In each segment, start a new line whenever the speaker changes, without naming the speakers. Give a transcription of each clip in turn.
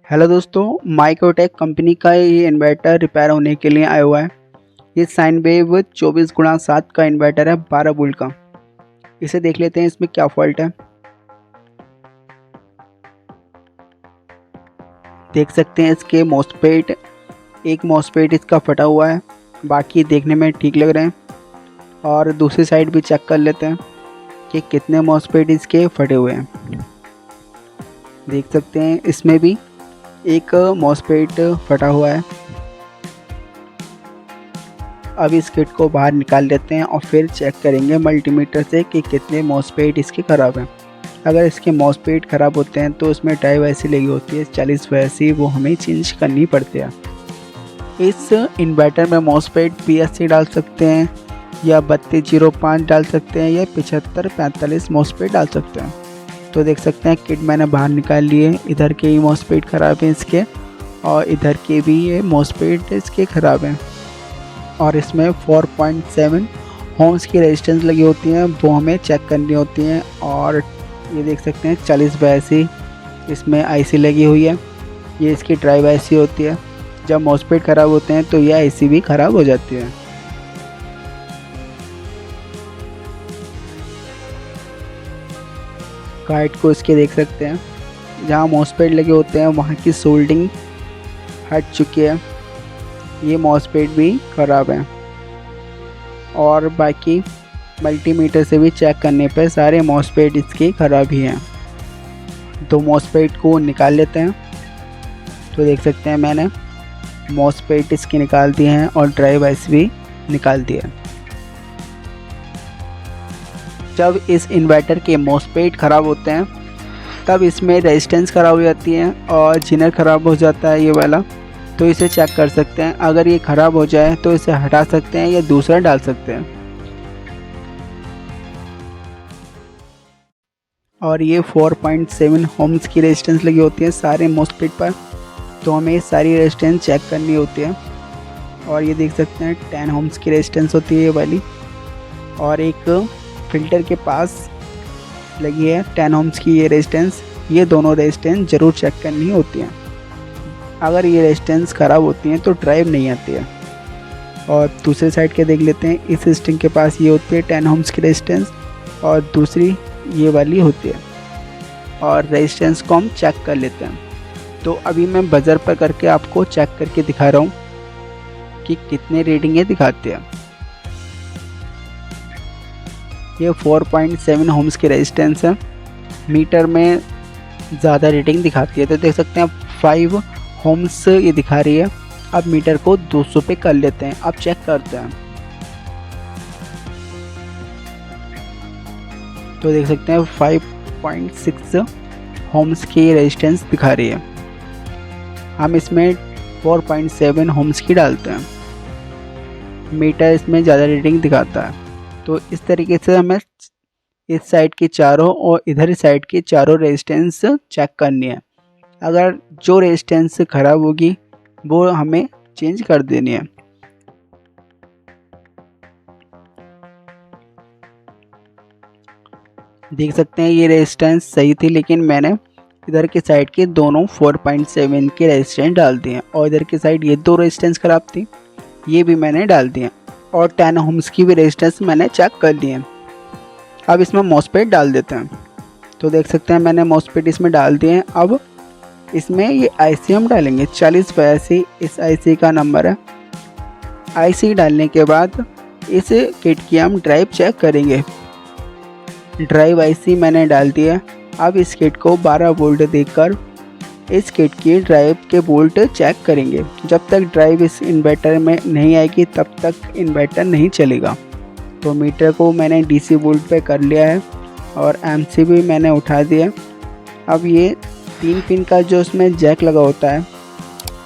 Hello दोस्तों, Microtek company का ये इन्वर्टर रिपेयर होने के लिए आया हुआ है। ये साइन वेव 24x7 का इन्वर्टर है 12 वोल्ट का। इसे देख लेते हैं इसमें क्या फॉल्ट है। देख सकते हैं इसके मॉसफेट, एक मॉसफेट इसका फटा हुआ है, बाकी देखने में ठीक लग रहे हैं। और दूसरी साइड भी चेक कर लेते हैं कि कितने मॉसफेट इसके फटे हुए हैं। देख सकते हैं इसमें भी एक मॉसफेट फटा हुआ है। अब इस किट को बाहर निकाल लेते हैं और फिर चेक करेंगे मल्टीमीटर से कि कितने मॉसफेट इसके ख़राब हैं। अगर इसके मॉसफेट ख़राब होते हैं तो इसमें ड्राइव ऐसी लगी होती है 40 वैसी, वो हमें चेंज करनी पड़ती है। इस इन्वर्टर में मॉसफेट PSC डाल सकते हैं या 3205 डाल सकते हैं या 7545 मॉसफेट डाल सकते हैं। तो देख सकते हैं किट मैंने बाहर निकाल लिए। इधर के ही मॉसफेट ख़राब हैं इसके, और इधर के भी ये मॉसफेट इसके ख़राब हैं। और इसमें 4.7 होम्स की रेजिस्टेंस लगी होती हैं, वो हमें चेक करनी होती हैं। और ये देख सकते हैं 40/80 इसमें IC लगी हुई है। ये इसकी ड्राइव IC होती है। जब मॉसफेट ख़राब होते हैं तो यह IC भी ख़राब हो जाती है। गाइड को इसके देख सकते हैं, जहाँ मॉसफेट लगे होते हैं वहाँ की सोल्डिंग हट चुकी है। ये मॉसफेट भी ख़राब है। और बाकी मल्टीमीटर से भी चेक करने पर सारे मॉसफेट इसके ख़राब ही हैं। तो मॉसफेट को निकाल लेते हैं। तो देख सकते हैं मैंने मॉसफेट इसके निकाल दिए हैं और ड्राइव IC भी निकाल दिया। जब इस इन्वर्टर के मॉसफेट ख़राब होते हैं तब इसमें रेजिस्टेंस ख़राब हो जाती है और जिनर ख़राब हो जाता है ये वाला। तो इसे चेक कर सकते हैं। अगर ये ख़राब हो जाए तो इसे हटा सकते हैं या दूसरा डाल सकते हैं। और ये 4.7 होम्स की रेजिस्टेंस लगी होती है सारे मॉसफेट पर, तो हमें सारी रेजिस्टेंस चेक करनी होती है। और ये देख सकते हैं 10 होम्स की रेजिस्टेंस होती है ये वाली। और एक फ़िल्टर के पास लगी है 10 ओम्स की ये रेजिस्टेंस। ये दोनों रेजिस्टेंस ज़रूर चेक करनी होती हैं। अगर ये रेजिस्टेंस ख़राब होती हैं तो ड्राइव नहीं आती है। और दूसरे साइड के देख लेते हैं। इस स्ट्रिंग के पास ये होती है 10 ओम्स की रेजिस्टेंस और दूसरी ये वाली होती है। और रेजिस्टेंस को हम चेक कर लेते हैं। तो अभी मैं बजर पर करके आपको चेक करके दिखा रहा हूँ कि कितने रीडिंग ये दिखाते हैं। ये 4.7 होम्स की रेजिस्टेंस है। मीटर में ज़्यादा रीडिंग दिखाती है, तो देख सकते हैं 5 होम्स ये दिखा रही है। अब मीटर को 200 पे कर लेते हैं। अब चेक करते हैं। तो देख सकते हैं 5.6 होम्स की रेजिस्टेंस दिखा रही है। हम इसमें 4.7 होम्स की डालते हैं। मीटर इसमें ज़्यादा रीडिंग दिखाता है। तो इस तरीके से हमें इस साइड की चारों और इधर साइड की चारों रेजिस्टेंस चेक करनी है। अगर जो रेजिस्टेंस ख़राब होगी वो हमें चेंज कर देनी है। देख सकते हैं ये रेजिस्टेंस सही थी, लेकिन मैंने इधर की साइड के दोनों 4.7 के रेजिस्टेंस डाल दिए और इधर की साइड ये 2 रेजिस्टेंस ख़राब थी, ये भी मैंने डाल दिए। और 10 ओम्स की भी रेजिस्टेंस मैंने चेक कर लिए। अब इसमें मॉसफेट डाल देते हैं। तो देख सकते हैं मैंने मॉसफेट इसमें डाल दिए हैं। अब इसमें ये IC हम डालेंगे 40/80 इस IC का नंबर है। IC डालने के बाद इस किट की हम ड्राइव चेक करेंगे। ड्राइव IC मैंने डाल दिया। अब इस किट को 12 वोल्ट देकर इस किट की ड्राइव के वोल्ट चेक करेंगे। जब तक ड्राइव इस इन्वर्टर में नहीं आएगी तब तक इन्वर्टर नहीं चलेगा। तो मीटर को मैंने DC वोल्ट पे कर लिया है और MC भी मैंने उठा दिया। अब ये 3 पिन का जो उसमें जैक लगा होता है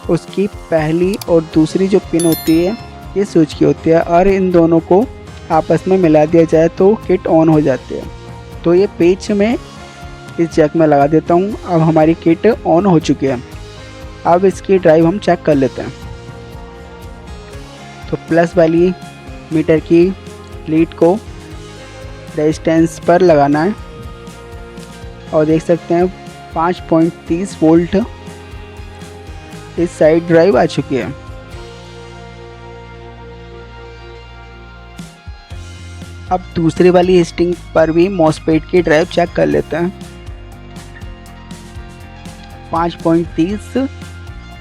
उसकी पहली और दूसरी जो पिन होती है ये स्विच की होती है, और इन दोनों को आपस में मिला दिया जाए तो किट ऑन हो जाती है। तो ये पेच में इस जैक में लगा देता हूँ। अब हमारी किट ऑन हो चुकी है। अब इसकी ड्राइव हम चेक कर लेते हैं। तो प्लस वाली मीटर की लीड को रेजिस्टेंस पर लगाना है और देख सकते हैं 5.30 वोल्ट इस साइड ड्राइव आ चुकी है। अब दूसरी वाली स्टिंग पर भी मॉसफेट की ड्राइव चेक कर लेते हैं। 5.30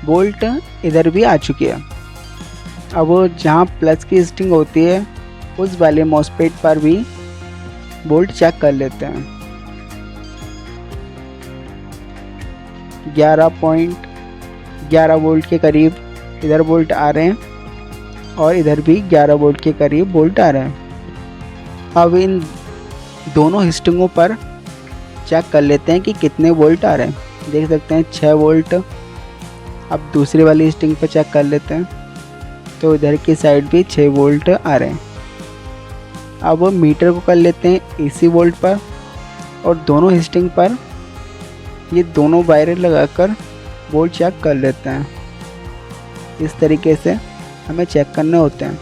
वोल्ट इधर भी आ चुकी है। अब जहाँ प्लस की स्टिंग होती है उस वाले मॉसफेट पर भी वोल्ट चेक कर लेते हैं। 11.11 वोल्ट के करीब इधर वोल्ट आ रहे हैं और इधर भी 11 वोल्ट के करीब वोल्ट आ रहे हैं। अब इन दोनों स्टिंगों पर चेक कर लेते हैं कि कितने वोल्ट आ रहे हैं। देख सकते हैं 6 वोल्ट। अब दूसरी वाली स्टिंग पर चेक कर लेते हैं तो इधर की साइड भी 6 वोल्ट आ रहे हैं। अब मीटर को कर लेते हैं AC वोल्ट पर और दोनों स्टिंग पर ये दोनों वायर लगाकर वोल्ट चेक कर लेते हैं। इस तरीके से हमें चेक करने होते हैं।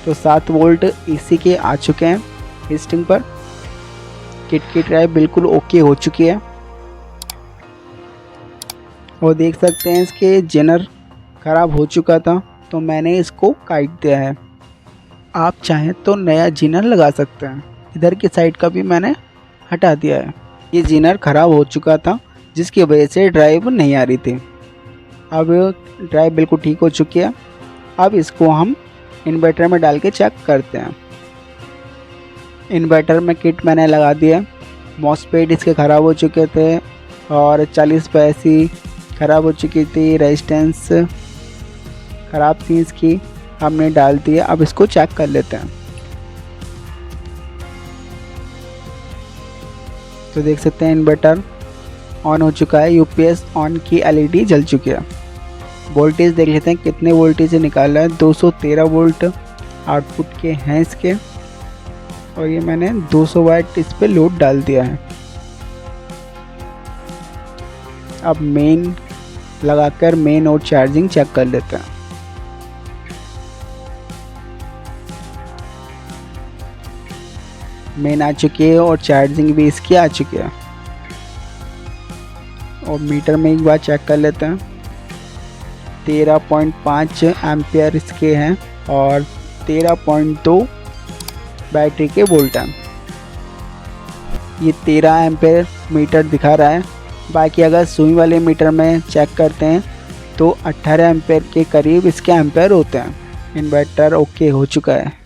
तो 7 वोल्ट AC के आ चुके हैं स्टिंग पर। किट की ड्राइव बिल्कुल ओके हो चुकी है और देख सकते हैं इसके जेनर ख़राब हो चुका था तो मैंने इसको काट दिया है। आप चाहें तो नया जीनर लगा सकते हैं। इधर की साइड का भी मैंने हटा दिया है। ये जीनर ख़राब हो चुका था जिसकी वजह से ड्राइव नहीं आ रही थी। अब ड्राइव बिल्कुल ठीक हो चुकी है। अब इसको हम इन्वर्टर में डाल के चेक करते हैं। इन्वर्टर में किट मैंने लगा दिया। मॉसफेट इसके ख़राब हो चुके थे और 40 पैसी ख़राब हो चुकी थी। रेजिस्टेंस ख़राब थी इसकी, हमने डाल दिया। अब इसको चेक कर लेते हैं। तो देख सकते हैं इन्वर्टर ऑन हो चुका है। UPS ऑन की LED जल चुकी है। वोल्टेज देख लेते हैं कितने वोल्टेज निकाला है। 213 वोल्ट आउटपुट के हैं इसके और ये मैंने 200 वाट इस पे लोड डाल दिया है। अब मेन लगाकर मेन और चार्जिंग चेक कर लेते हैं। मेन आ चुकी है और चार्जिंग भी इसकी आ चुकी है। और मीटर में एक बार चेक कर लेते हैं। 13.5 एम्पियर इसके हैं और 13.2 बैटरी के वोल्ट हैं। ये 13 एम्पियर मीटर दिखा रहा है। बाकी अगर सुई वाले मीटर में चेक करते हैं तो 18 एम्पियर के करीब इसके एम्पियर होते हैं। इन्वर्टर ओके हो चुका है।